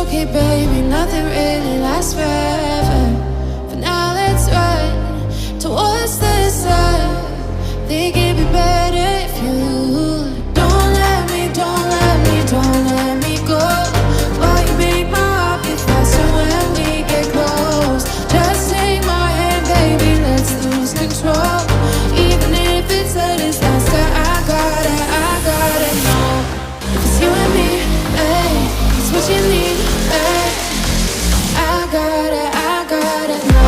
okay, baby, nothing really lasts forever. For now, let's run towards the sun. Think it'd be better if you don't let me, don't let me, don't let me go. While you make my heart beat faster when we get close. Just take my hand, baby, let's lose control. Even if it's a disaster, I gotta know. If it's you and me, hey, it's what you need, hey. I gotta know.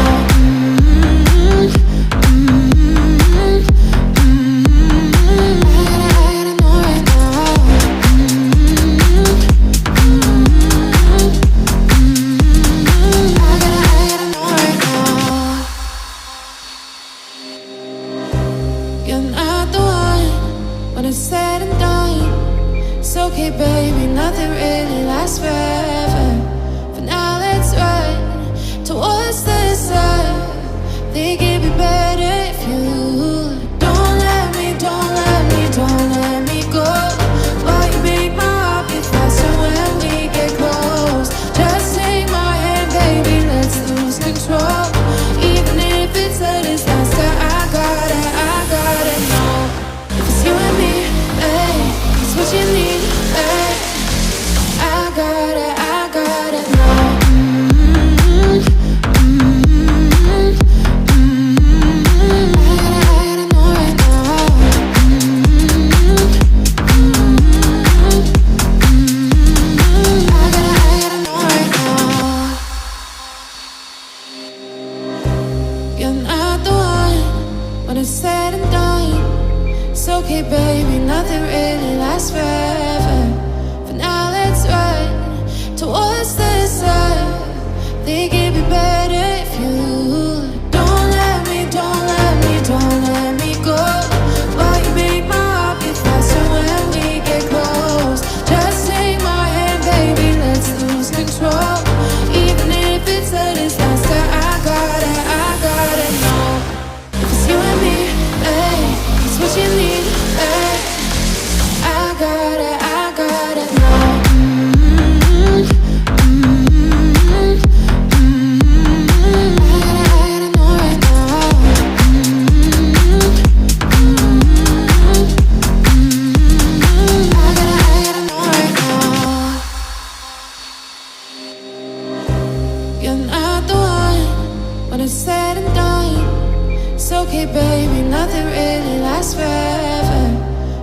When it's said and done, it's okay, baby, nothing really lasts forever. For now, let's run towards the sun. Think it'd be better if you don't let me, don't let me, don't let me go. While you make my heart beat faster when we get close. Just take my hand, baby, let's lose control. Even if it's a disaster, I gotta know. If it's you and me, hey, it's what you need, hey. I gotta know. I gotta know right now. I gotta know right now. You're not the one when it's said and done. It's okay, baby, nothing really lasts forever. For now, let's run towards the sun. Think it'd be better if you don't let me, don't let me, don't let me go. While you make my heart beat faster when we get close. Just take my hand, baby, let's lose control. Even if it's a disaster, I gotta know. If it's you and me, hey, it's what you need, hey. I gotta know. I gotta know right now. I gotta know right now. You're not the one when it's said and done. It's okay, baby, nothing really lasts forever.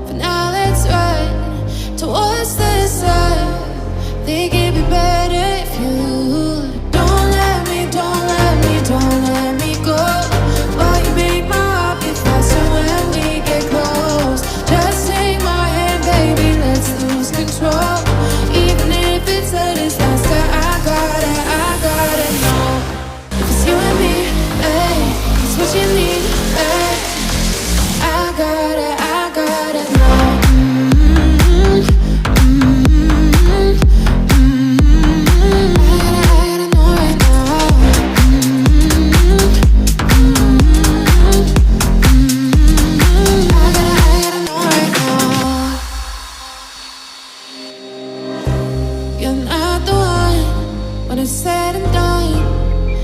For now, let's run towards the sun. Think it'd be better if you don't let me, don't let me, don't let me go. While you make my heart beat faster when we get close. Just take my hand, baby, let's lose control. Even if it's a disaster, I gotta know. If it's you and me, hey, it's what you need, hey. I gotta know. I gotta know right now. I gotta know right now. You're not the one when it's said and done.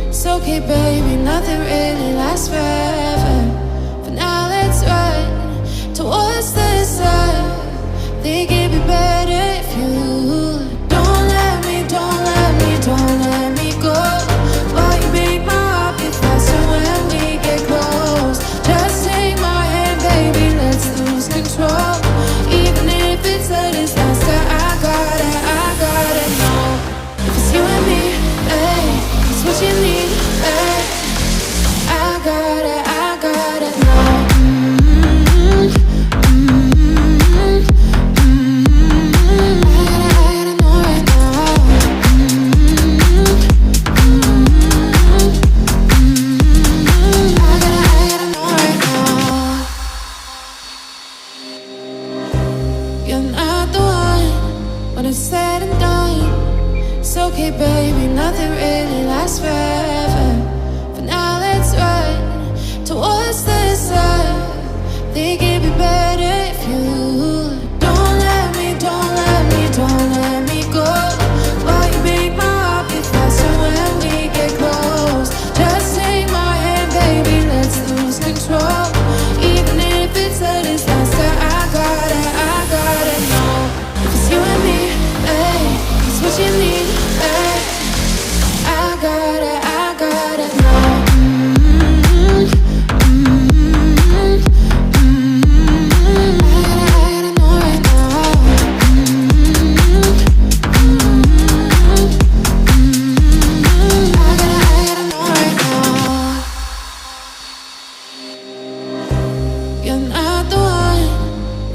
It's okay, baby, nothing really lasts forever. For now, let's run towards the sun. Think it'd be better if you don't let me, don't let me, don't let me go. While you make my heart beat faster when we get close. Just take my hand, baby, let's lose control. Even if it's a disaster, I gotta know. If it's you and me, hey, it's what you need, hey. I gotta know. When it's said and done, it's okay, baby, nothing really lasts forever. For now, let's run towards the sun. Think it'd be better if you don't let me, don't let me, don't let me go. While you make my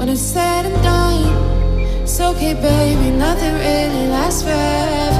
when it's said and done. It's okay, baby, nothing really lasts forever.